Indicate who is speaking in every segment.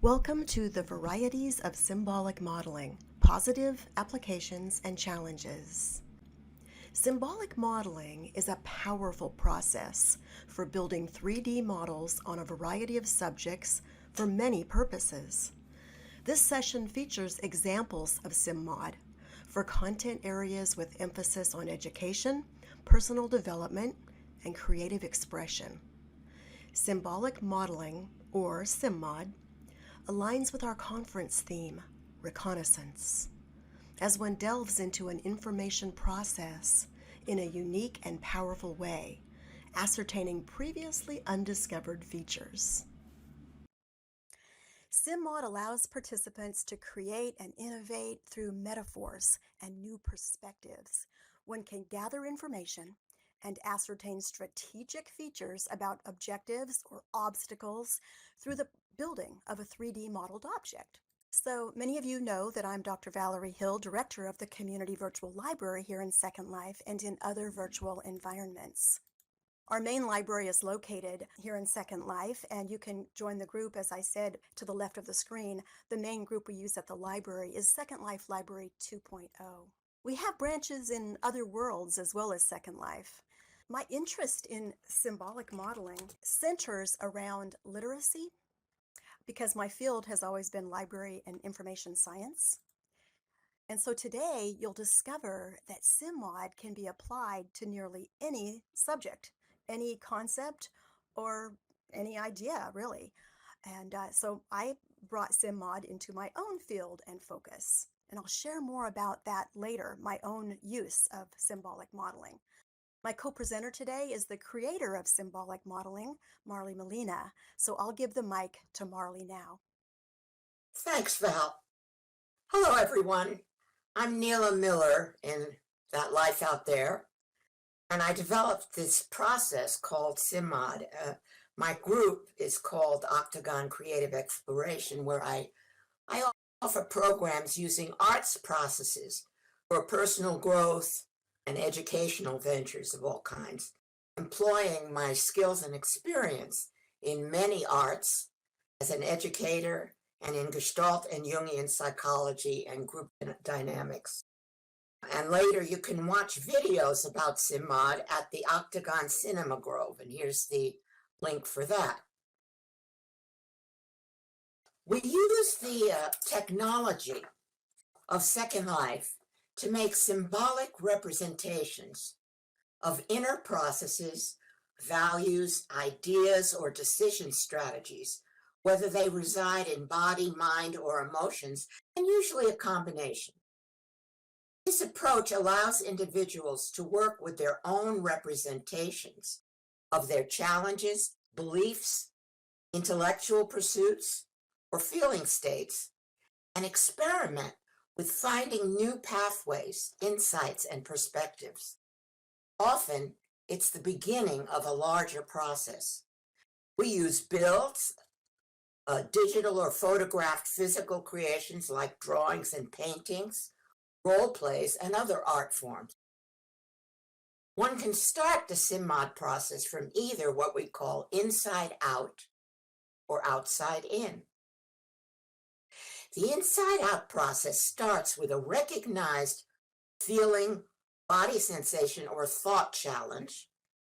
Speaker 1: Welcome to the Varieties of Symbolic Modeling, Positive Applications and Challenges. Symbolic modeling is a powerful process for building 3D models on a variety of subjects for many purposes. This session features examples of SymMod for content areas with emphasis on education, personal development, and creative expression. Symbolic modeling, or SymMod, aligns with our conference theme, reconnaissance, as one delves into an information process in a unique and powerful way, ascertaining previously undiscovered features. SymMod allows participants to create and innovate through metaphors and new perspectives. One can gather information and ascertain strategic features about objectives or obstacles through the building of a 3D modeled object. So many of you know that I'm Dr. Valerie Hill, Director of the Community Virtual Library here in Second Life and in other virtual environments. Our main library is located here in Second Life, and you can join the group, as I said, to the left of the screen. The main group we use at the library is Second Life Library 2.0. We have branches in other worlds as well as Second Life. My interest in symbolic modeling centers around literacy, because my field has always been library and information science. And so today you'll discover that SymMod can be applied to nearly any subject, any concept, or any idea, really. And so I brought SymMod into my own field and focus. And I'll share more about that later, my own use of symbolic modeling. My co-presenter today is the creator of symbolic modeling, Milena. So I'll give the mic to Marley now.
Speaker 2: Thanks, Val. Hello, everyone. I'm Niela Miller in That Life Out There, and I developed this process called SymMod. My group is called Octagon Creative Exploration, where I offer programs using arts processes for personal growth and educational ventures of all kinds, employing my skills and experience in many arts as an educator and in Gestalt and Jungian psychology and group dynamics. And later you can watch videos about SymMod at the Octagon Cinema Grove, and here's the link for that. We use the technology of Second Life to make symbolic representations of inner processes, values, ideas, or decision strategies, whether they reside in body, mind, or emotions, and usually a combination. This approach allows individuals to work with their own representations of their challenges, beliefs, intellectual pursuits, or feeling states, and experiment with finding new pathways, insights, and perspectives. Often, it's the beginning of a larger process. We use builds, digital or photographed physical creations like drawings and paintings, role plays, and other art forms. One can start the SymMod process from either what we call inside out or outside in. The inside out process starts with a recognized feeling, body sensation, or thought challenge,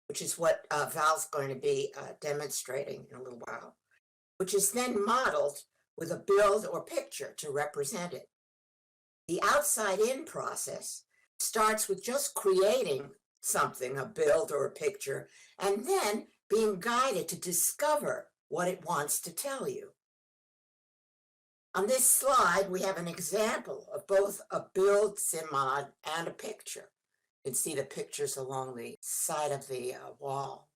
Speaker 2: which is what Val's going to be demonstrating in a little while, which is then modeled with a build or picture to represent it. The outside-in process starts with just creating something, a build or a picture, and then being guided to discover what it wants to tell you. On this slide, we have an example of both a build SymMod and a picture. You can see the pictures along the side of the wall.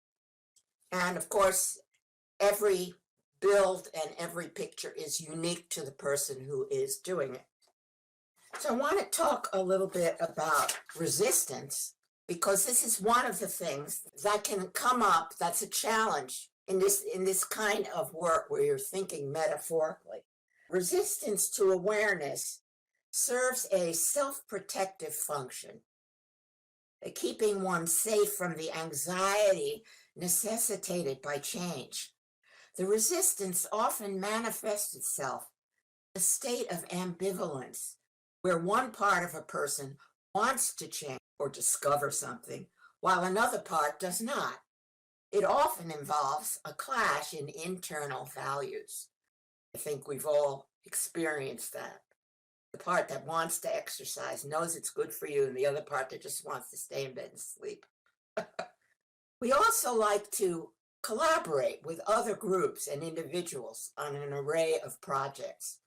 Speaker 2: And of course, every build and every picture is unique to the person who is doing it. So I want to talk a little bit about resistance, because this is one of the things that can come up that's a challenge in this kind of work where you're thinking metaphorically. Resistance to awareness serves a self-protective function, keeping one safe from the anxiety necessitated by change. The resistance often manifests itself in a state of ambivalence, where one part of a person wants to change or discover something, while another part does not. It often involves a clash in internal values. I think we've all experienced that. The part that wants to exercise knows it's good for you, and the other part that just wants to stay in bed and sleep. We also like to collaborate with other groups and individuals on an array of projects.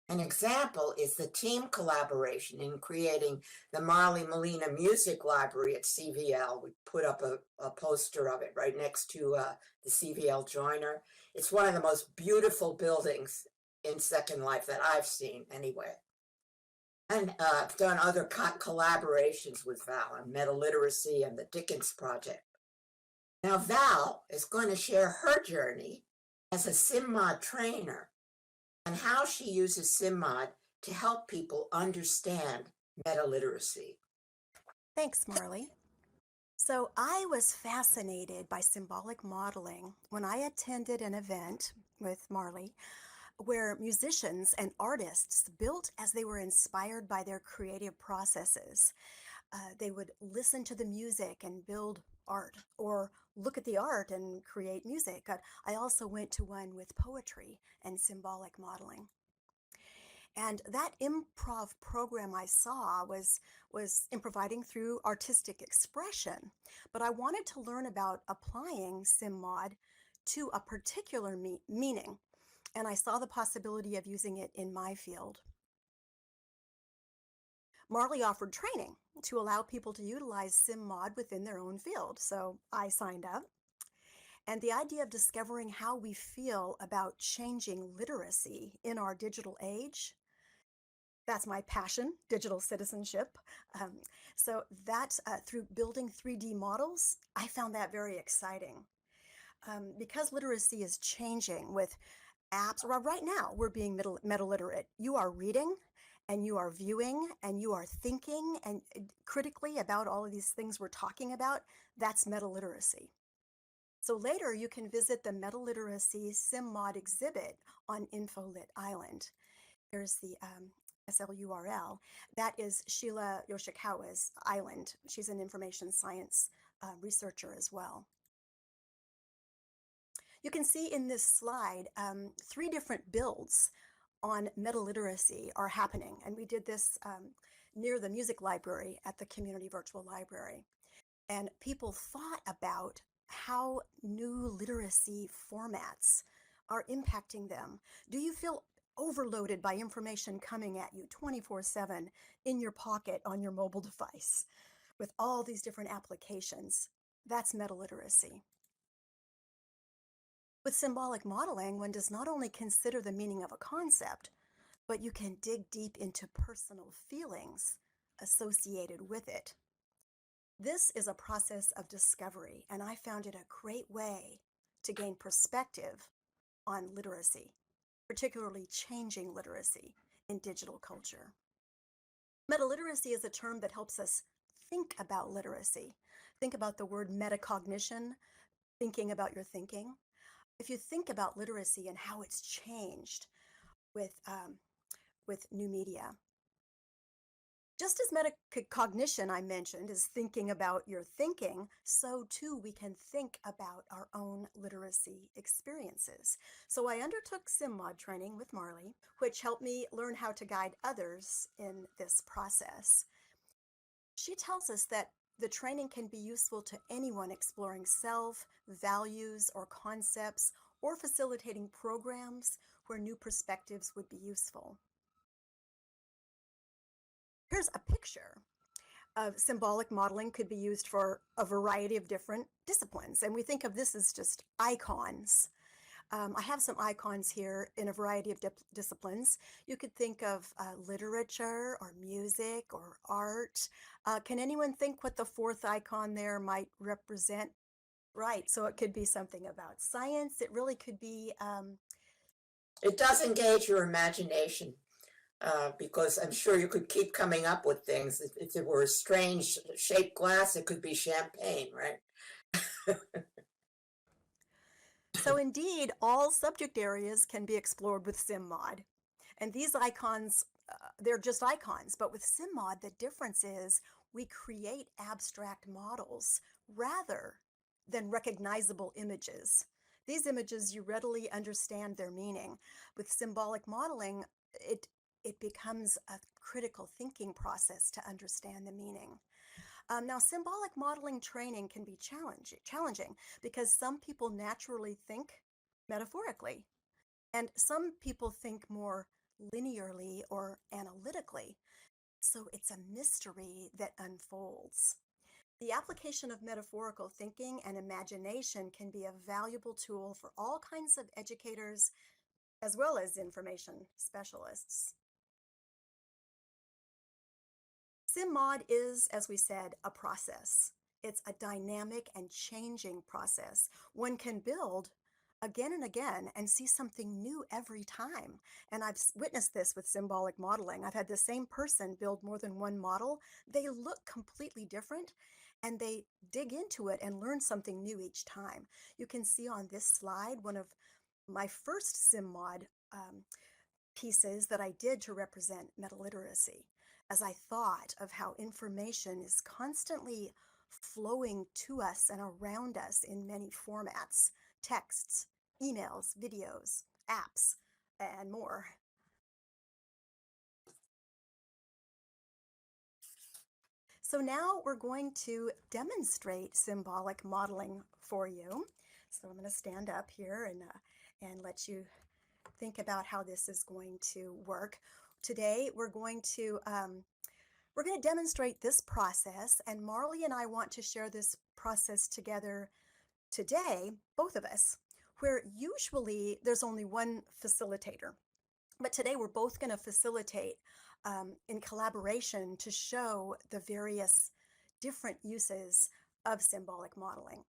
Speaker 2: An example is the team collaboration in creating the Marley Milena Music Library at CVL. We put up a poster of it right next to the CVL joiner. It's one of the most beautiful buildings in Second Life that I've seen anyway. And I've done other collaborations with Val on Metaliteracy and the Dickens Project. Now Val is going to share her journey as a SymMod trainer and how she uses SymMod to help people understand metaliteracy.
Speaker 1: Thanks, Marley. So I was fascinated by symbolic modeling when I attended an event with Marley where musicians and artists built as they were inspired by their creative processes. They would listen to the music and build art, or look at the art and create music. I also went to one with poetry and symbolic modeling. And that improv program I saw was improvising through artistic expression. But I wanted to learn about applying SymMod to a particular meaning, and I saw the possibility of using it in my field. Marley offered training to allow people to utilize SymMod within their own field, so I signed up. And the idea of discovering how we feel about changing literacy in our digital age, that's my passion, digital citizenship. So that through building 3D models, I found that very exciting. Because literacy is changing with apps, right now we're being metaliterate. You are reading and you are viewing and you are thinking and critically about all of these things we're talking about. That's metaliteracy. So later you can visit the Metaliteracy SymMod exhibit on InfoLit Island. There's the SLURL. That is Sheila Yoshikawa's island. She's an information science researcher as well. You can see in this slide 3 different builds on metaliteracy are happening. And we did this near the music library at the community virtual library. And people thought about how new literacy formats are impacting them. Do you feel overloaded by information coming at you 24/7 in your pocket on your mobile device with all these different applications? That's metaliteracy. With symbolic modeling, one does not only consider the meaning of a concept, but you can dig deep into personal feelings associated with it. This is a process of discovery, and I found it a great way to gain perspective on literacy, particularly changing literacy in digital culture. Metaliteracy is a term that helps us think about literacy. Think about the word metacognition, thinking about your thinking. If you think about literacy and how it's changed with new media, just as metacognition I mentioned is thinking about your thinking, so too we can think about our own literacy experiences. So I undertook SymMod training with Marley, which helped me learn how to guide others in this process. She tells us that the training can be useful to anyone exploring self, values, or concepts, or facilitating programs where new perspectives would be useful. Here's a picture of symbolic modeling could be used for a variety of different disciplines. And we think of this as just icons. I have some icons here in a variety of disciplines. You could think of literature or music or art. Can anyone think what the 4th icon there might represent? Right, so it could be something about science. It really could be...
Speaker 2: It does engage your imagination. Because I'm sure you could keep coming up with things. If it were a strange shaped glass, it could be champagne, right?
Speaker 1: So indeed, all subject areas can be explored with SymMod. And these icons, they're just icons, but with SymMod, the difference is we create abstract models rather than recognizable images. These images, you readily understand their meaning. With symbolic modeling, it becomes a critical thinking process to understand the meaning. Now, symbolic modeling training can be challenging because some people naturally think metaphorically, and some people think more linearly or analytically. So it's a mystery that unfolds. The application of metaphorical thinking and imagination can be a valuable tool for all kinds of educators as well as information specialists. SymMod is, as we said, a process. It's a dynamic and changing process. One can build again and again and see something new every time. And I've witnessed this with symbolic modeling. I've had the same person build more than one model. They look completely different and they dig into it and learn something new each time. You can see on this slide one of my first SymMod pieces that I did to represent metaliteracy, as I thought of how information is constantly flowing to us and around us in many formats: texts, emails, videos, apps, and more. So now we're going to demonstrate symbolic modeling for you. So I'm going to stand up here and let you think about how this is going to work. Today we're going to demonstrate this process, and Marley and I want to share this process together today, both of us, where usually there's only one facilitator. But today we're both going to facilitate in collaboration to show the various different uses of symbolic modeling.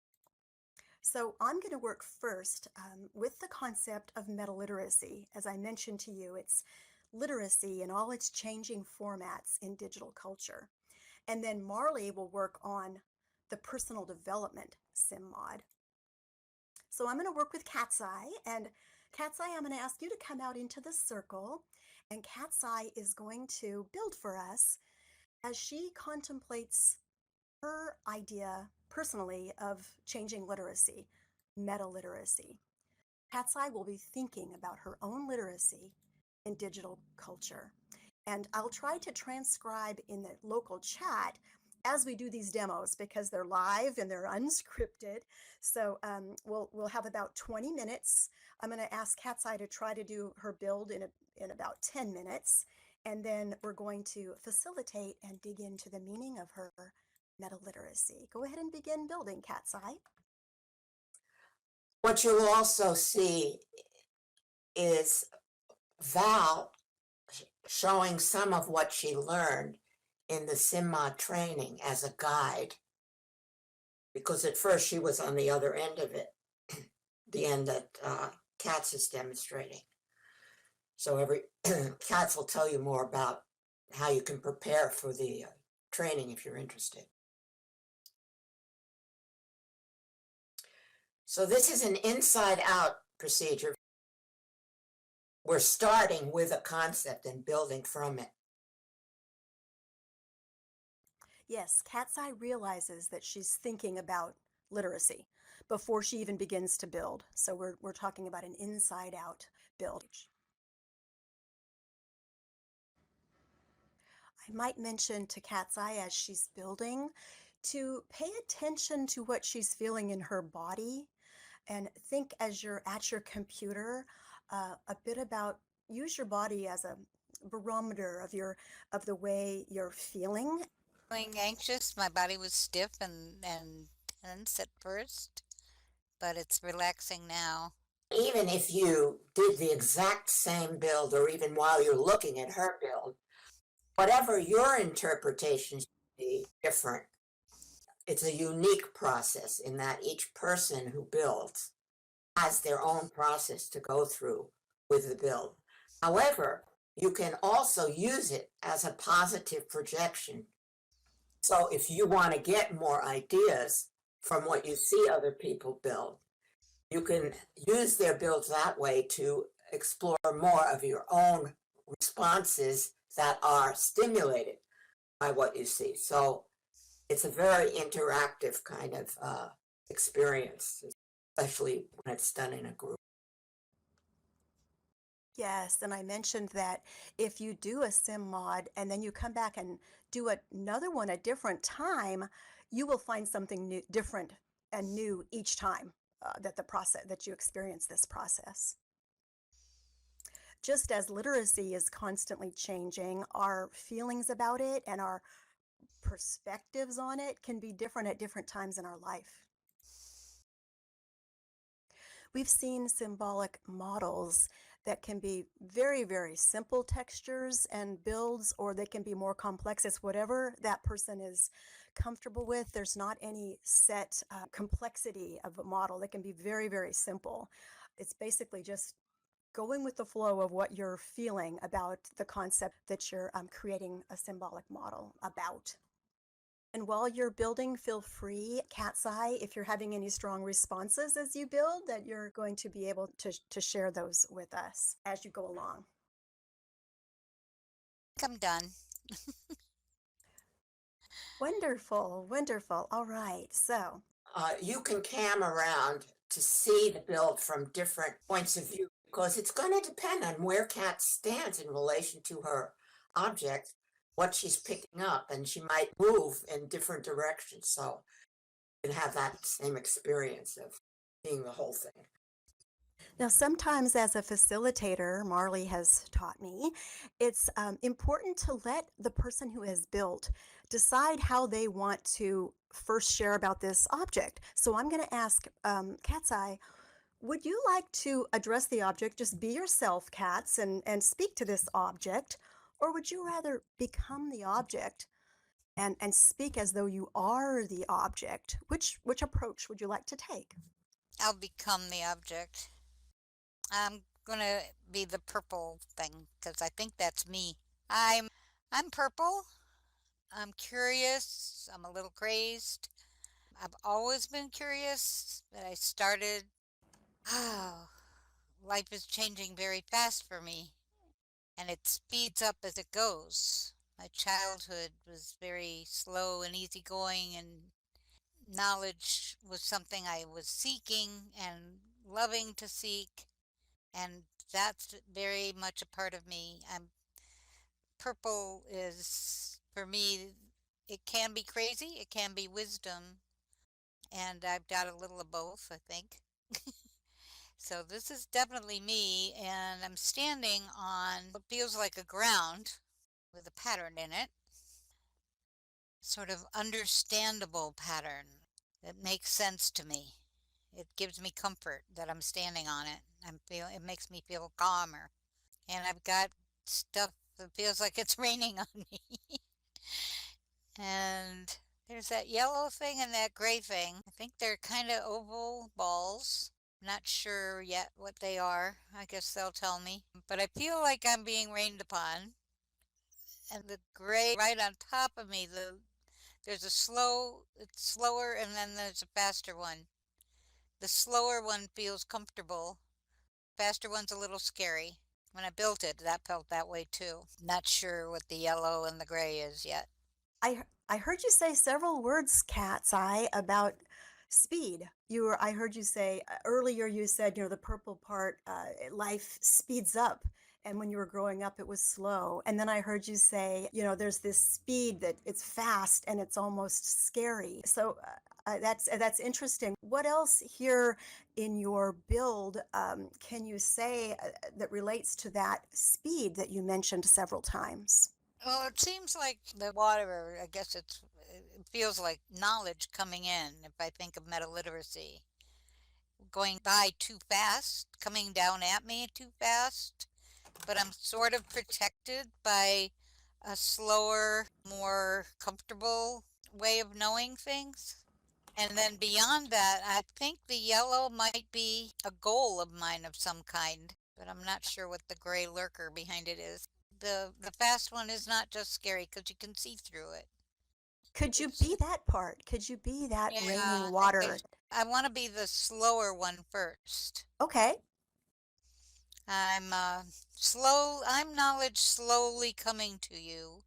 Speaker 1: So I'm going to work first with the concept of metaliteracy. As I mentioned to you, it's literacy in all its changing formats in digital culture. And then Marley will work on the personal development SymMod. So I'm going to work with Cat's Eye, and Cat's Eye, I'm going to ask you to come out into the circle, and Cat's Eye is going to build for us as she contemplates her idea personally of changing literacy, metaliteracy. Cat's Eye will be thinking about her own literacy in digital culture. And I'll try to transcribe in the local chat as we do these demos because they're live and they're unscripted. So we'll have about 20 minutes. I'm going to ask Cat's Eye to try to do her build in about 10 minutes. And then we're going to facilitate and dig into the meaning of her metaliteracy. Go ahead and begin building, Cat's Eye.
Speaker 2: What you'll also see is Val showing some of what she learned in the SymMod training as a guide, because at first she was on the other end of it, the end that Katz is demonstrating. So Katz will tell you more about how you can prepare for the training if you're interested. So this is an inside-out procedure. We're starting with a concept and building from it.
Speaker 1: Yes, Cat's Eye realizes that she's thinking about literacy before she even begins to build. So we're talking about an inside-out build. I might mention to Cat's Eye as she's building to pay attention to what she's feeling in her body, and think as you're at your computer a bit about, use your body as a barometer of the way you're feeling.
Speaker 3: Feeling anxious, my body was stiff and tense at first, but it's relaxing now.
Speaker 2: Even if you did the exact same build, or even while you're looking at her build, whatever your interpretation should be different. It's a unique process in that each person who builds has their own process to go through with the build. However, you can also use it as a positive projection. So if you want to get more ideas from what you see other people build, you can use their builds that way to explore more of your own responses that are stimulated by what you see. So it's a very interactive kind of experience, especially when it's done in a group.
Speaker 1: Yes, and I mentioned that if you do a SymMod and then you come back and do another one a different time, you will find something new, different and new each time that you experience this process. Just as literacy is constantly changing, our feelings about it and our perspectives on it can be different at different times in our life. We've seen symbolic models that can be very, very simple textures and builds, or they can be more complex. It's whatever that person is comfortable with. There's not any set complexity of a model. They can be very, very simple. It's basically just going with the flow of what you're feeling about the concept that you're creating a symbolic model about. And while you're building, feel free, cat's eye, if you're having any strong responses as you build, that you're going to be able to share those with us as you go along.
Speaker 3: I'm done.
Speaker 1: Wonderful, wonderful. All right, so
Speaker 2: You can cam around to see the build from different points of view because it's going to depend on where Kat stands in relation to her object, what she's picking up, and she might move in different directions. So you can have that same experience of seeing the whole thing.
Speaker 1: now sometimes as a facilitator, Marley has taught me, it's important to let the person who has built decide how they want to first share about this object. So I'm going to ask Cat's Eye, would you like to address the object, just be yourself, Cats, and speak to this object? Or would you rather become the object and speak as though you are the object? Which approach would you like to take?
Speaker 3: I'll become the object. I'm gonna be the purple thing because I think that's me. I'm purple. I'm curious. I'm a little crazed. I've always been curious, but I started. Oh, life is changing very fast for me, and it speeds up as it goes. My childhood was very slow and easygoing, and knowledge was something I was seeking and loving to seek, and that's very much a part of me. Purple is for me. It can be crazy, it can be wisdom, and I've got a little of both, I think. So this is definitely me, and I'm standing on what feels like a ground with a pattern in it, sort of understandable pattern that makes sense to me. It gives me comfort that I'm standing on it. It makes me feel calmer. And I've got stuff that feels like it's raining on me. And there's that yellow thing and that gray thing. I think they're kind of oval balls. Not sure yet what they are. I guess they'll tell me. But I feel like I'm being rained upon. And the gray right on top of me, there's it's slower and then there's a faster one. The slower one feels comfortable. Faster one's a little scary. When I built it, that felt that way too. Not sure what the yellow and the gray is yet.
Speaker 1: I heard you say several words, Cat's Eye, about speed. I heard you say earlier. You said the purple part, life speeds up, and when you were growing up, it was slow. And then I heard you say there's this speed that it's fast and it's almost scary. So that's interesting. What else here in your build can you say that relates to that speed that you mentioned several times?
Speaker 3: Well, it seems like the water, I guess it feels like knowledge coming in if I think of metaliteracy. Going by too fast, coming down at me too fast, but I'm sort of protected by a slower, more comfortable way of knowing things. And then beyond that, I think the yellow might be a goal of mine of some kind, but I'm not sure what the gray lurker behind it is. The fast one is not just scary because you can see through it.
Speaker 1: Could you
Speaker 3: It's,
Speaker 1: be that part? Could you be that
Speaker 3: yeah,
Speaker 1: raining water?
Speaker 3: I want to be the slower one first.
Speaker 1: Okay.
Speaker 3: I'm knowledge slowly coming to you.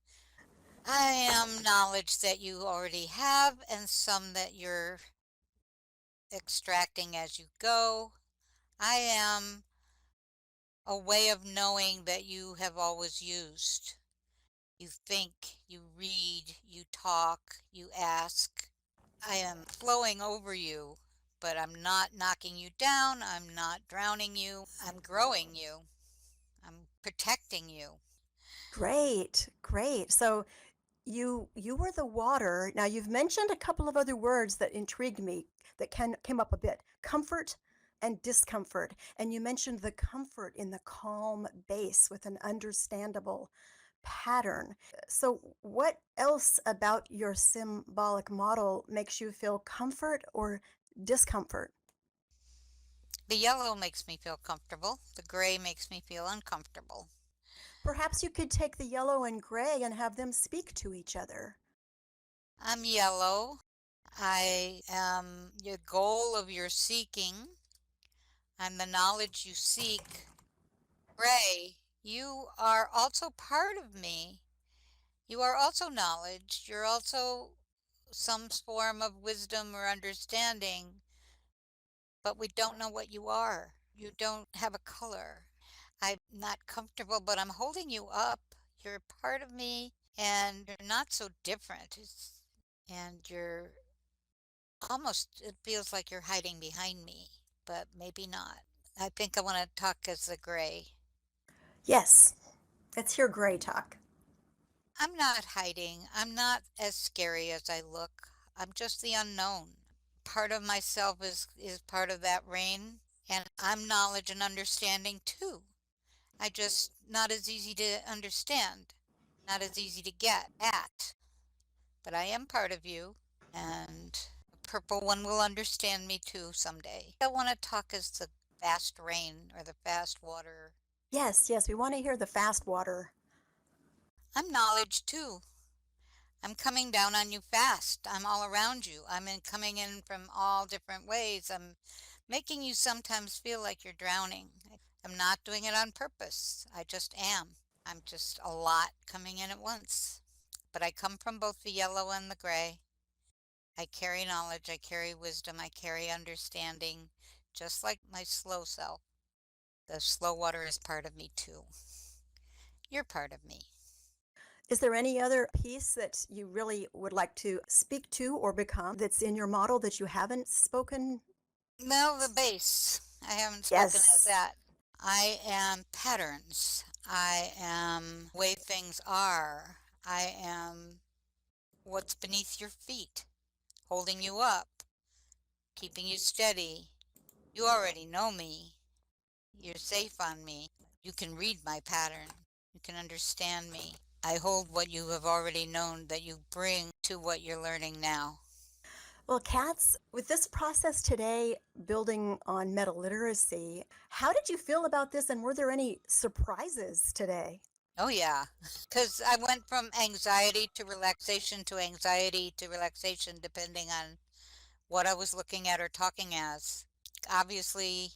Speaker 3: I am knowledge that you already have and some that you're extracting as you go. I am a way of knowing that you have always used. You think, you read, you talk, you ask. I am flowing over you, but I'm not knocking you down. I'm not drowning you. I'm growing you. I'm protecting you.
Speaker 1: Great. Great. So you were the water. Now you've mentioned a couple of other words that intrigued me that came up a bit. Comfort and discomfort. And you mentioned the comfort in the calm base with an understandable pattern. So what else about your symbolic model makes you feel comfort or discomfort?
Speaker 3: The yellow makes me feel comfortable. The gray makes me feel uncomfortable.
Speaker 1: Perhaps you could take the yellow and gray and have them speak to each other.
Speaker 3: I'm yellow. I am your goal of your seeking. I'm the knowledge you seek. Gray, you are also part of me. You are also knowledge. You're also some form of wisdom or understanding, but we don't know what you are. You don't have a color. I'm not comfortable, but I'm holding you up. You're a part of me, and you're not so different. And you're almost, it feels like you're hiding behind me, but maybe not. I think I want to talk as the gray.
Speaker 1: Yes, let's hear gray talk.
Speaker 3: I'm not hiding. I'm not as scary as I look. I'm just the unknown. Part of myself is part of that rain, and I'm knowledge and understanding too. I just not as easy to understand, not as easy to get at, but I am part of you, and the purple one will understand me too someday. I want to talk as the fast rain or the fast water.
Speaker 1: Yes, yes, we want to hear the fast water.
Speaker 3: I'm knowledge too. I'm coming down on you fast. I'm all around you. Coming in from all different ways. I'm making you sometimes feel like you're drowning. I'm not doing it on purpose. I just am. I'm just a lot coming in at once. But I come from both the yellow and the gray. I carry knowledge, I carry wisdom, I carry understanding, just like my slow self. The slow water is part of me too. You're part of me.
Speaker 1: Is there any other piece that you really would like to speak to or become that's in your model that you haven't spoken?
Speaker 3: Well, the base. I haven't spoken as
Speaker 1: Yes.
Speaker 3: that. I am patterns. I am way things are. I am what's beneath your feet, holding you up, keeping you steady. You already know me. You're safe on me. You can read my pattern. You can understand me. I hold what you have already known that you bring to what you're learning now.
Speaker 1: Well, Katz, with this process today, building on metaliteracy, how did you feel about this and were there any surprises today?
Speaker 3: Oh, yeah. Because I went from anxiety to relaxation, depending on what I was looking at or talking as. Obviously,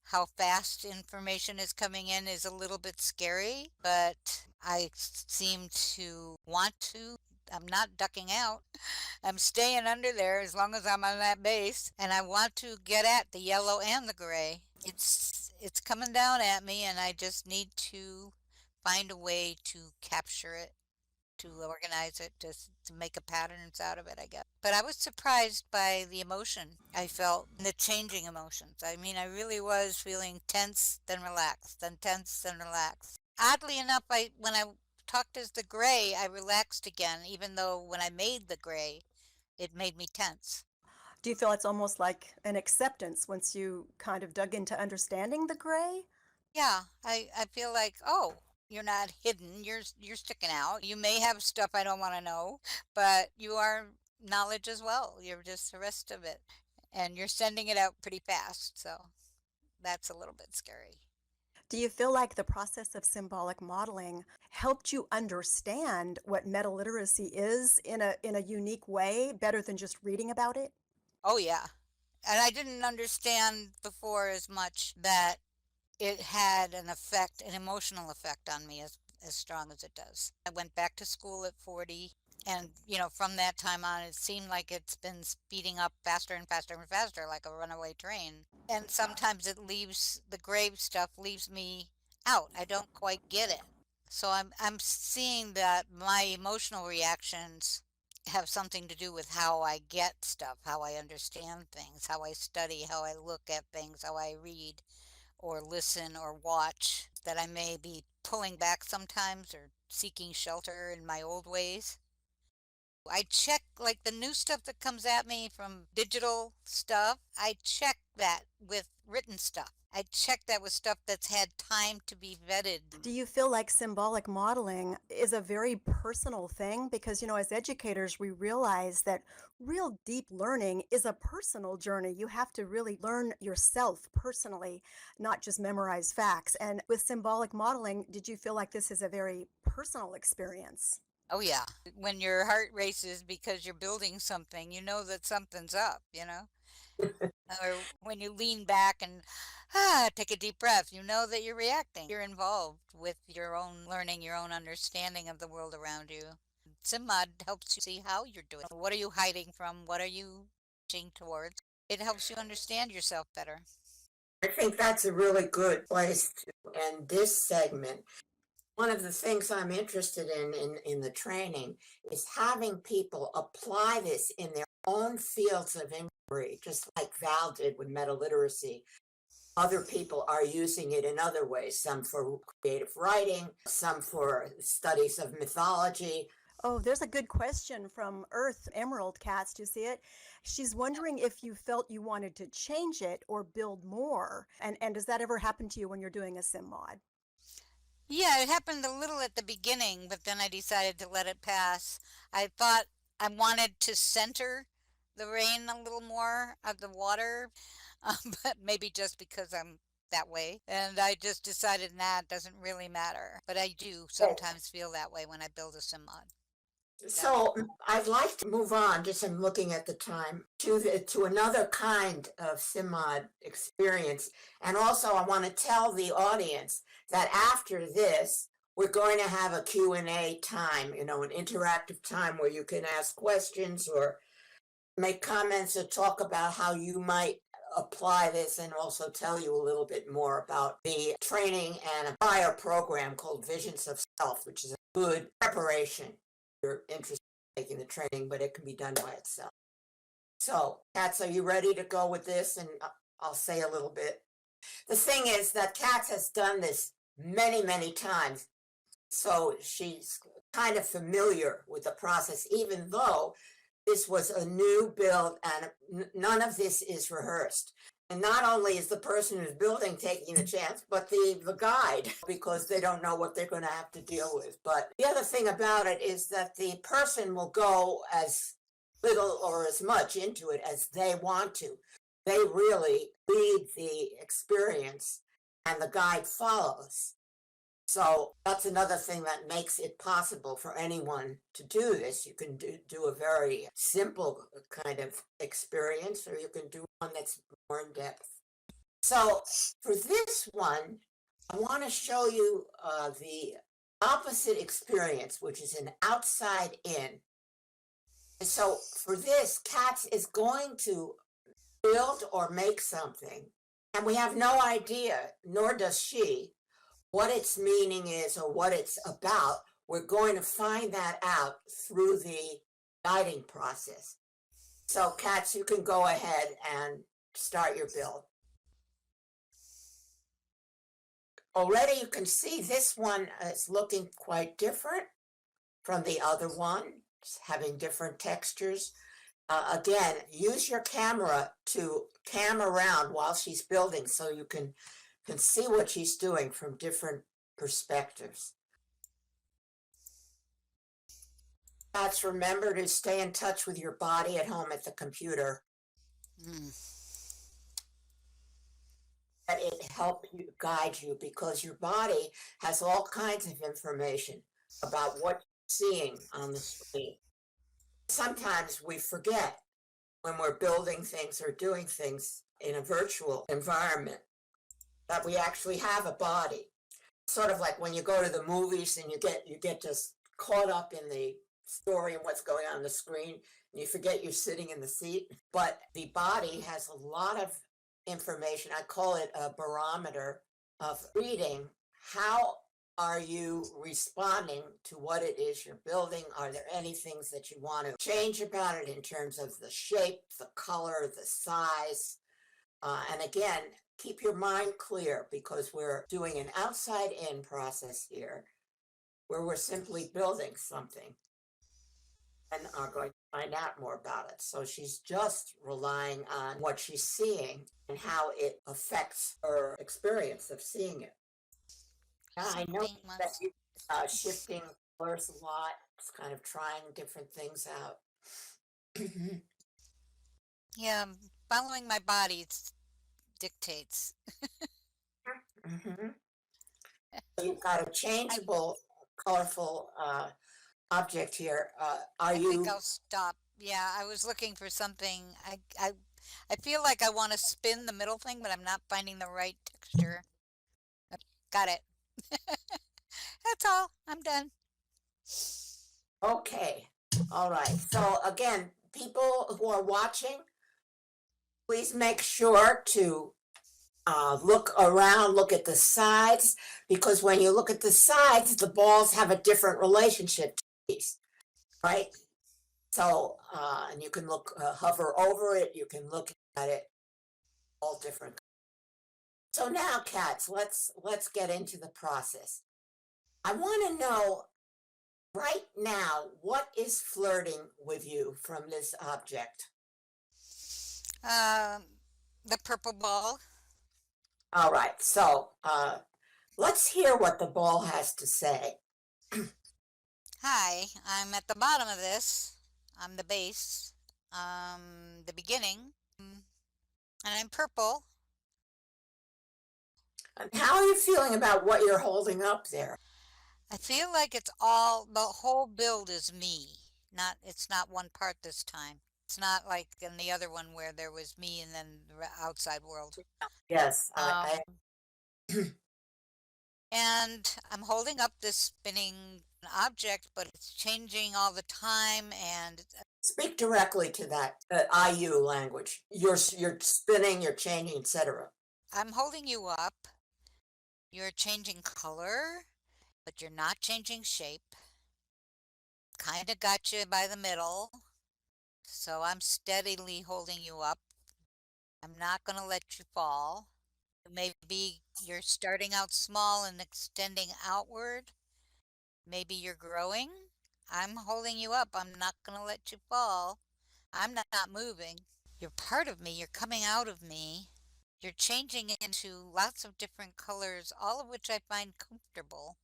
Speaker 3: how fast information is coming in is a little bit scary, but I seem to want to. I'm not ducking out. I'm staying under there as long as I'm on that base, and I want to get at the yellow and the gray. It's coming down at me, and I just need to find a way to capture it, to organize it, to make a patterns out of it, I guess. But I was surprised by the emotion I felt, and the changing emotions. I mean, I really was feeling tense, then relaxed, then tense, then relaxed. Oddly enough, I when I talked as the gray, I relaxed again, even though when I made the gray, it made me tense.
Speaker 1: Do you feel it's almost like an acceptance once you kind of dug into understanding the gray?
Speaker 3: Yeah, I feel like, oh, you're not hidden. You're sticking out. You may have stuff I don't want to know, but you are knowledge as well. You're just the rest of it. And you're sending it out pretty fast. So that's a little bit scary.
Speaker 1: Do you feel like the process of symbolic modeling helped you understand what metaliteracy is in a unique way, better than just reading about it?
Speaker 3: Oh yeah. And I didn't understand before as much that it had an effect, an emotional effect on me as strong as it does. I went back to school at 40, and from that time on, it seemed like it's been speeding up faster and faster and faster, like a runaway train. And sometimes the grave stuff leaves me out. I don't quite get it. So I'm seeing that my emotional reactions have something to do with how I get stuff, how I understand things, how I study, how I look at things, how I read or listen or watch, that I may be pulling back sometimes or seeking shelter in my old ways. I check like the new stuff that comes at me from digital stuff. I check that with written stuff. I check that with stuff that's had time to be vetted.
Speaker 1: Do you feel like symbolic modeling is a very personal thing? Because, as educators, we realize that real deep learning is a personal journey. You have to really learn yourself personally, not just memorize facts. And with symbolic modeling, did you feel like this is a very personal experience?
Speaker 3: Oh yeah. When your heart races because you're building something, you know that something's up. Or when you lean back and take a deep breath, you know that you're reacting. You're involved with your own learning, your own understanding of the world around you. SymMod helps you see how you're doing. What are you hiding from? What are you reaching towards? It helps you understand yourself better.
Speaker 2: I think that's a really good place to end this segment. One of the things I'm interested in the training is having people apply this in their own fields of inquiry, just like Val did with metaliteracy. Other people are using it in other ways, some for creative writing, some for studies of mythology.
Speaker 1: Oh, there's a good question from Earth Emerald Cats. Do you see it? She's wondering if you felt you wanted to change it or build more. And does that ever happen to you when you're doing a sim mod?
Speaker 3: Yeah, it happened a little at the beginning, but then I decided to let it pass. I thought I wanted to center the rain a little more of the water, but maybe just because I'm that way. And I just decided, nah, it doesn't really matter. But I do sometimes feel that way when I build a sim mod.
Speaker 2: So I'd like to move on, just I'm looking at the time, to another kind of SymMod experience. And also I want to tell the audience that after this, we're going to have a Q&A time, an interactive time where you can ask questions or make comments or talk about how you might apply this, and also tell you a little bit more about the training and a prior program called Visions of Self, which is a good preparation you're interested in taking the training, but it can be done by itself. So, Katz, are you ready to go with this? And I'll say a little bit. The thing is that Katz has done this many, many times, so she's kind of familiar with the process, even though this was a new build and none of this is rehearsed. And not only is the person who's building taking a chance, but the guide, because they don't know what they're going to have to deal with. But the other thing about it is that the person will go as little or as much into it as they want to. They really lead the experience and the guide follows. So that's another thing that makes it possible for anyone to do this. You can do a very simple kind of experience, or you can do one that's more in depth. So for this one, I want to show you the opposite experience, which is an outside in. And so for this, Katz is going to build or make something, and we have no idea, nor does she, what its meaning is or what it's about. We're going to find that out through the guiding process. So, Katz, you can go ahead and start your build. Already you can see this one is looking quite different from the other one, it's having different textures. Again, use your camera to cam around while she's building so you can see what she's doing from different perspectives. Let's remember to stay in touch with your body at home at the computer. that it help you guide you, because your body has all kinds of information about what you're seeing on the screen. Sometimes we forget when we're building things or doing things in a virtual environment that we actually have a body. Sort of like when you go to the movies and you get just caught up in the story and what's going on the screen, and you forget you're sitting in the seat. But the body has a lot of information. I call it a barometer of reading. How are you responding to what it is you're building? Are there any things that you want to change about it in terms of the shape, the color, the size? And again, keep your mind clear, because we're doing an outside-in process here where we're simply building something and are going to find out more about it. So she's just relying on what she's seeing and how it affects her experience of seeing it. I know that you shifting colors a lot, it's kind of trying different things out.
Speaker 3: Yeah, following my body dictates.
Speaker 2: You've got a changeable, colorful object here.
Speaker 3: I think I'll stop. Yeah, I was looking for something. I feel like I want to spin the middle thing, but I'm not finding the right texture. Got it. That's all. I'm done.
Speaker 2: Okay. All right. So again, people who are watching, please make sure to look around, look at the sides, because when you look at the sides, the balls have a different relationship to these, right? So, and you can look, hover over it, you can look at it, all different. So now, cats, let's get into the process. I want to know right now, what is flirting with you from this object?
Speaker 3: The purple ball.
Speaker 2: All right, so let's hear what the ball has to say.
Speaker 3: Hi, I'm at the bottom of this. I'm the base, the beginning, and I'm purple.
Speaker 2: And how are you feeling about what you're holding up there?
Speaker 3: I feel like it's all, the whole build is me. It's not one part this time. It's not like in the other one where there was me and then the outside world.
Speaker 2: Yes,
Speaker 3: and I'm holding up this spinning object, but it's changing all the time. And
Speaker 2: speak directly to that IU language. You're spinning, you're changing, etc.
Speaker 3: I'm holding you up. You're changing color, but you're not changing shape. Kind of got you by the middle. So I'm steadily holding you up. I'm not going to let you fall. Maybe you're starting out small and extending outward. Maybe you're growing. I'm holding you up. I'm not going to let you fall. I'm not moving. You're part of me. You're coming out of me. You're changing into lots of different colors, all of which I find comfortable.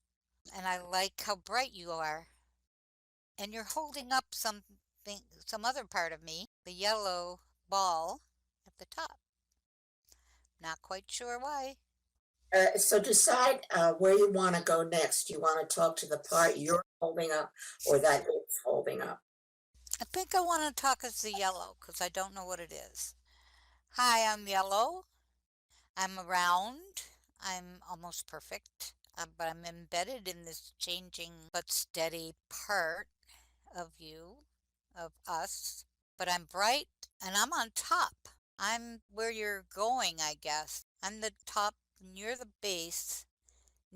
Speaker 3: And I like how bright you are. And you're holding up some other part of me, the yellow ball at the top. Not quite sure why.
Speaker 2: So decide where you want to go next. You want to talk to the part you're holding up or that it's holding up?
Speaker 3: I think I want to talk as the yellow because I don't know what it is. Hi, I'm yellow. I'm round. I'm almost perfect, but I'm embedded in this changing but steady part of you, of us. But I'm bright and I'm on top. I'm where you're going, I guess. I'm the top and you're the base.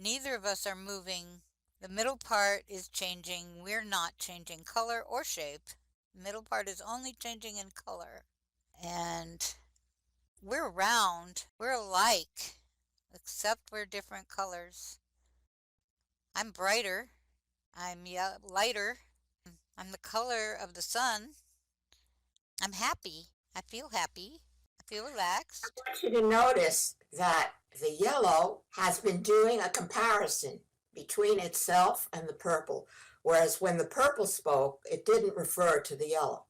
Speaker 3: Neither of us are moving. The middle part is changing. We're not changing color or shape. The middle part is only changing in color. And we're round. We're alike, except we're different colors. I'm brighter. I'm lighter. I'm the color of the sun. I'm happy. I feel happy. I feel relaxed.
Speaker 2: I want you to notice that the yellow has been doing a comparison between itself and the purple, whereas when the purple spoke, it didn't refer to the yellow.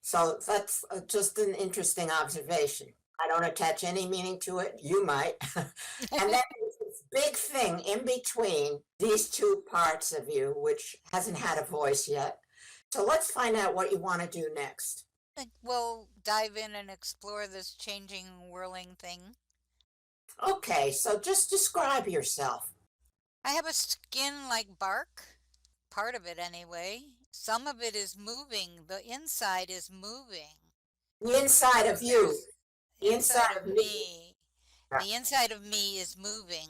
Speaker 2: So that's just an interesting observation. I don't attach any meaning to it. You might. And then there's this big thing in between these two parts of you, which hasn't had a voice yet. So let's find out what you want to do next.
Speaker 3: We'll dive in and explore this changing, whirling thing.
Speaker 2: Okay, so just describe yourself.
Speaker 3: I have a skin like bark, part of it anyway. Some of it is moving. The inside is moving.
Speaker 2: The inside of you. The
Speaker 3: Inside
Speaker 2: inside
Speaker 3: of
Speaker 2: of me.
Speaker 3: me. The inside of me is moving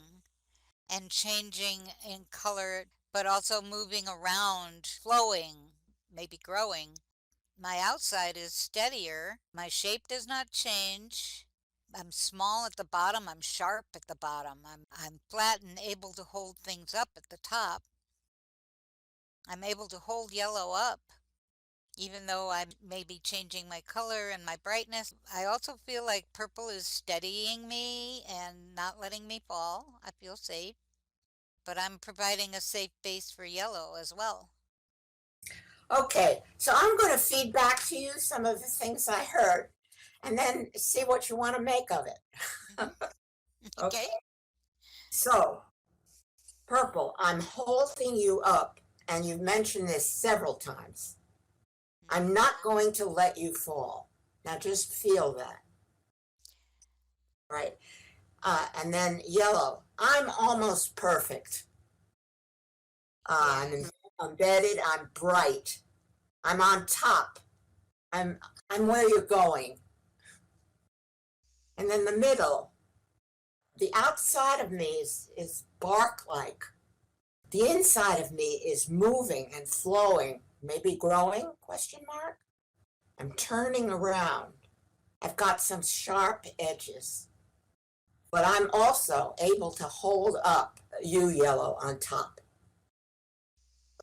Speaker 3: and changing in color, but also moving around, flowing, maybe growing. My outside is steadier. My shape does not change. I'm small at the bottom. I'm sharp at the bottom. I'm flat and able to hold things up at the top. I'm able to hold yellow up, even though I may be changing my color and my brightness. I also feel like purple is steadying me and not letting me fall. I feel safe, but I'm providing a safe base for yellow as well.
Speaker 2: Okay, so I'm going to feed back to you some of the things I heard and then see what you want to make of it.
Speaker 3: Okay.
Speaker 2: So, purple, I'm holding you up, and you've mentioned this several times. I'm not going to let you fall. Now just feel that. Right. And then yellow, I'm almost perfect. I'm embedded, I'm bright. I'm on top. I'm where you're going. And then the middle, the outside of me is bark-like. The inside of me is moving and flowing, maybe growing, question mark. I'm turning around. I've got some sharp edges, but I'm also able to hold up you, yellow, on top.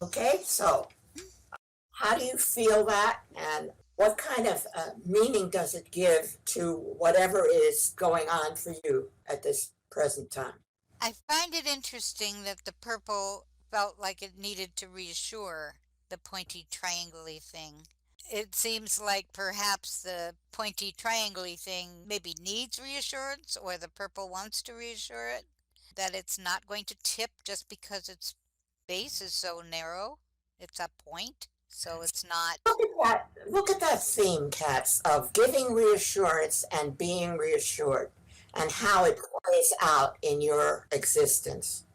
Speaker 2: Okay, so how do you feel that, and what kind of meaning does it give to whatever is going on for you at this present time?
Speaker 3: I find it interesting that the purple felt like it needed to reassure the pointy triangle-y thing. It seems like perhaps the pointy triangle-y thing maybe needs reassurance, or the purple wants to reassure it that it's not going to tip just because its base is so narrow. It's a point, so it's not.
Speaker 2: Look at that theme, Katz, of giving reassurance and being reassured, and how it plays out in your existence.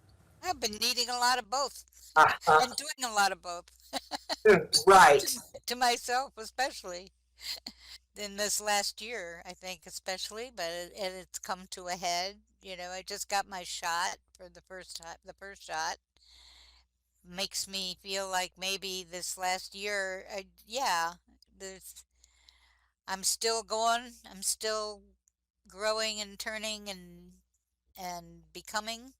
Speaker 3: I've been needing a lot of both
Speaker 2: Uh-huh.
Speaker 3: and doing a lot of both.
Speaker 2: Right.
Speaker 3: To myself especially in this last year, I think especially, but it's come to a head. You know, I just got my shot for the first time. The first shot makes me feel like maybe this last year, yeah, this, I'm still going. I'm still growing and turning and becoming.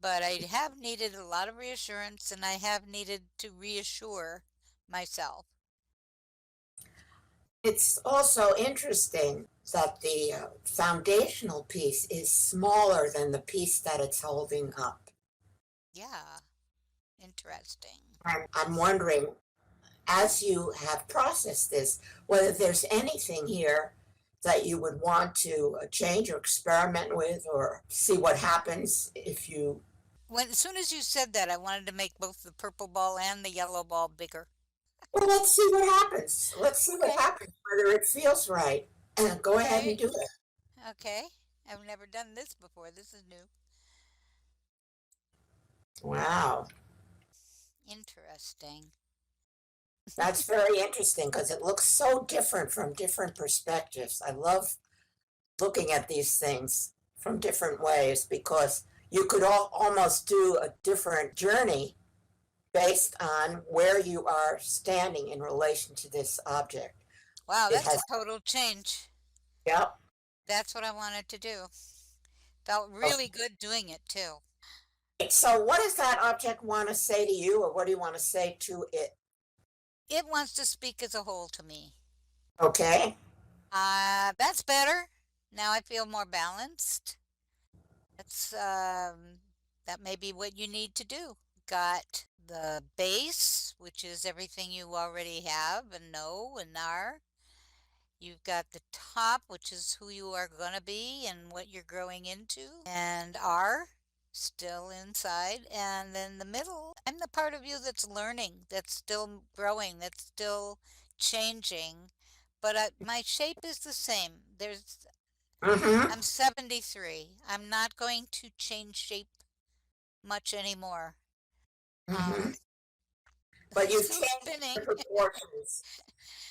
Speaker 3: But I have needed a lot of reassurance, and I have needed to reassure myself.
Speaker 2: It's also interesting that the foundational piece is smaller than the piece that it's holding up.
Speaker 3: Yeah, interesting.
Speaker 2: I'm wondering, as you have processed this, whether there's anything here that you would want to change or experiment with or see what happens if you.
Speaker 3: As soon as you said that, I wanted to make both the purple ball and the yellow ball bigger.
Speaker 2: Well, let's see what happens. Let's see what
Speaker 3: Okay.
Speaker 2: happens, whether it feels right. Go ahead and do it.
Speaker 3: Okay. I've never done this before. This is new.
Speaker 2: Wow.
Speaker 3: Interesting.
Speaker 2: That's very interesting because it looks so different from different perspectives. I love looking at these things from different ways because you could almost do a different journey based on where you are standing in relation to this object.
Speaker 3: Wow,
Speaker 2: It
Speaker 3: that's
Speaker 2: has,
Speaker 3: a total change.
Speaker 2: yep.
Speaker 3: That's what I wanted to do. Felt really good doing it too.
Speaker 2: So what does that object want to say to you, or what do you want to say to it?
Speaker 3: It wants to speak as a whole to me.
Speaker 2: Okay.
Speaker 3: That's better. Now I feel more balanced. That's that may be what you need to do. Got the base, which is everything you already have and know and are. You've got the top, which is who you are going to be and what you're growing into and are still inside. And then the middle, I'm the part of you that's learning, that's still growing, that's still changing. But my shape is the same.
Speaker 2: Mm-hmm.
Speaker 3: I'm 73. I'm not going to change shape much anymore.
Speaker 2: Mm-hmm.
Speaker 3: Um,
Speaker 2: But you've
Speaker 3: Still
Speaker 2: changed
Speaker 3: spinning.
Speaker 2: your proportions.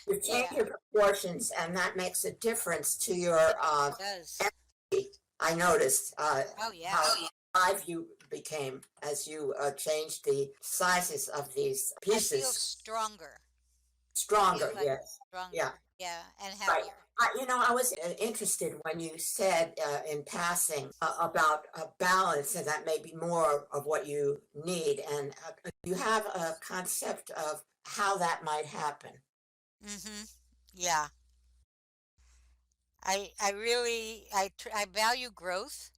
Speaker 2: You've changed
Speaker 3: Yeah,
Speaker 2: your proportions, and that makes a difference to your
Speaker 3: it does.
Speaker 2: energy. I noticed
Speaker 3: Oh, yeah.
Speaker 2: how alive you became as you changed the sizes of these
Speaker 3: I feel
Speaker 2: pieces.
Speaker 3: stronger. I feel
Speaker 2: Stronger,
Speaker 3: like
Speaker 2: yes. Yeah.
Speaker 3: stronger. Yeah, and
Speaker 2: Right.
Speaker 3: happier.
Speaker 2: I was interested when you said in passing about a balance, and that may be more of what you need. And you have a concept of how that might happen.
Speaker 3: Mm-hmm. Yeah. I really I value growth,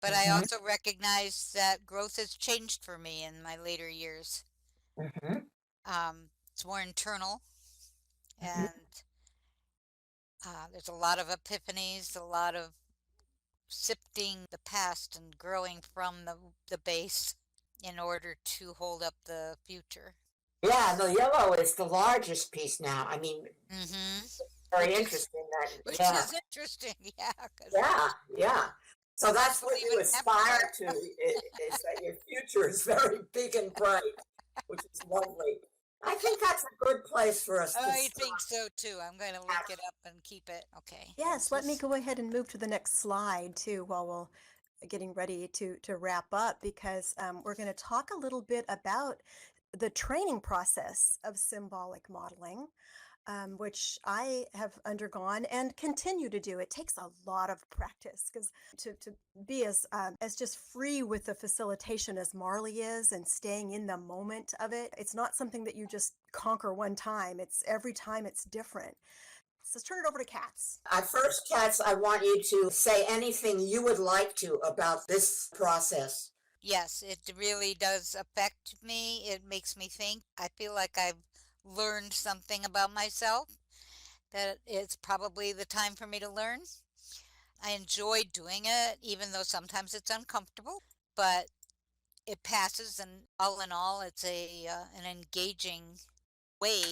Speaker 3: but I
Speaker 2: Mm-hmm.
Speaker 3: also recognize that growth has changed for me in my later years.
Speaker 2: Mm-hmm.
Speaker 3: It's more internal,
Speaker 2: Mm-hmm.
Speaker 3: and there's a lot of epiphanies, a lot of sifting the past and growing from the base in order to hold up the future.
Speaker 2: Yeah, the yellow is the largest piece now. I mean,
Speaker 3: Mm-hmm.
Speaker 2: very
Speaker 3: Which is
Speaker 2: interesting that,
Speaker 3: which
Speaker 2: yeah,
Speaker 3: is interesting, yeah, because
Speaker 2: yeah, yeah. So
Speaker 3: I
Speaker 2: that's
Speaker 3: don't
Speaker 2: what you
Speaker 3: even have a
Speaker 2: aspire
Speaker 3: yellow.
Speaker 2: to, is that your future is very big and bright, which is lovely. I think that's a good place for us to
Speaker 3: I
Speaker 2: stop.
Speaker 3: think so too. I'm going to link it up and keep it. Okay,
Speaker 1: Yes,
Speaker 3: here's
Speaker 1: let me
Speaker 3: this.
Speaker 1: go ahead and move to the next slide too while we're getting ready to wrap up because we're going to talk a little bit about the training process of symbolic modeling, which I have undergone and continue to do. It takes a lot of practice because to be as just free with the facilitation as Marley is and staying in the moment of it, it's not something that you just conquer one time. It's every time it's different. So let's turn it over to Katz.
Speaker 2: First, Katz, I want you to say anything you would like to about this process.
Speaker 3: Yes, it really does affect me. It makes me think. I feel like I've learned something about myself, that it's probably the time for me to learn. I enjoy doing it, even though sometimes it's uncomfortable, but it passes, and all in all, it's an engaging way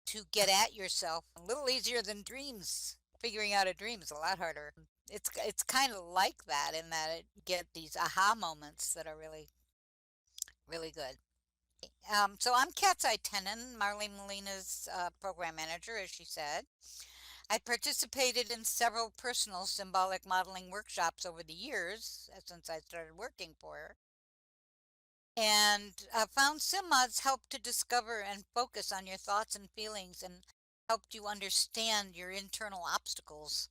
Speaker 3: to get at yourself. A little easier than dreams. Figuring out a dream is a lot harder. It's kind of like that in that it get these aha moments that are really really good. So I'm Katsai Tenen, Marley Molina's program manager, as she said. I participated in several personal symbolic modeling workshops over the years since I started working for her. And found SymMods help to discover and focus on your thoughts and feelings and helped you understand your internal obstacles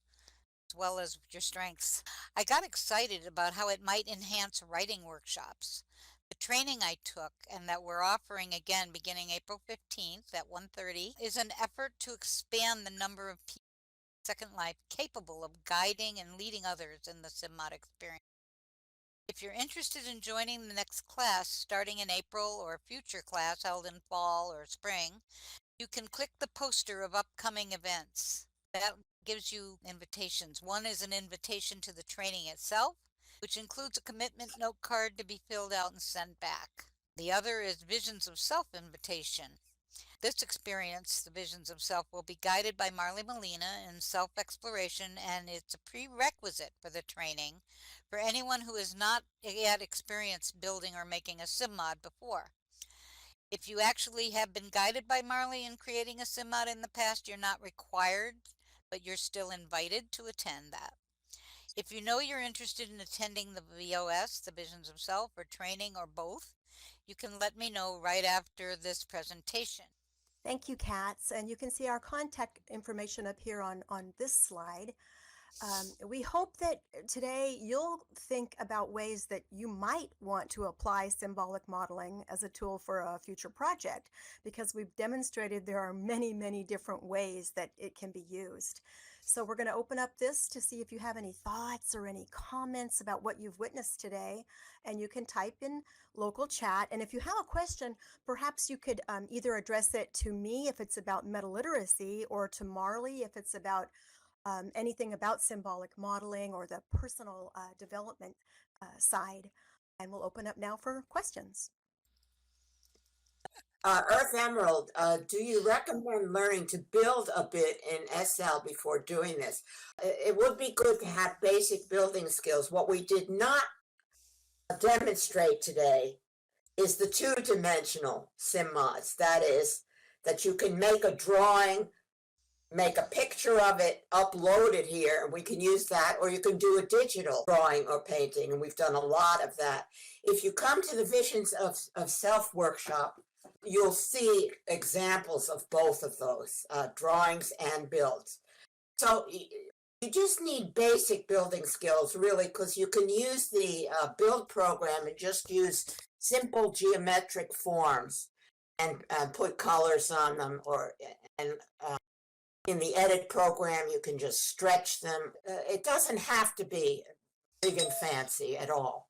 Speaker 3: as well as your strengths. I got excited about how it might enhance writing workshops. The training I took and that we're offering again beginning April 15th at 1:30 is an effort to expand the number of people in Second Life capable of guiding and leading others in the SymMod experience. If you're interested in joining the next class starting in April or a future class held in fall or spring, you can click the poster of upcoming events. That gives you invitations. One is an invitation to the training itself, which includes a commitment note card to be filled out and sent back. The other is Visions of Self invitation. This experience, the Visions of Self, will be guided by Marley Milena in self-exploration, and it's a prerequisite for the training for anyone who has not yet experienced building or making a SymMod before. If you actually have been guided by Marley in creating a SymMod in the past, you're not required, but you're still invited to attend that. If you know you're interested in attending the VOS, the Visions of Self, or training, or both, you can let me know right after this presentation.
Speaker 1: Thank you, Katz. And you can see our contact information up here on this slide. We hope that today you'll think about ways that you might want to apply symbolic modeling as a tool for a future project, because we've demonstrated there are many, many different ways that it can be used. So we're going to open up this to see if you have any thoughts or any comments about what you've witnessed today, and you can type in local chat. And if you have a question, perhaps you could either address it to me if it's about metaliteracy, or to Marley if it's about anything about symbolic modeling or the personal development side. And we'll open up now for questions.
Speaker 2: Earth Emerald, do you recommend learning to build a bit in SL before doing this? It would be good to have basic building skills. What we did not demonstrate today is the two-dimensional SymMods. That is, that you can make a drawing, make a picture of it, upload it here, and we can use that, or you can do a digital drawing or painting, and we've done a lot of that. If you come to the Visions of Self workshop, you'll see examples of both of those, drawings and builds. So you just need basic building skills, really, because you can use the build program and just use simple geometric forms and put colors on them, and in the edit program, you can just stretch them. It doesn't have to be big and fancy at all.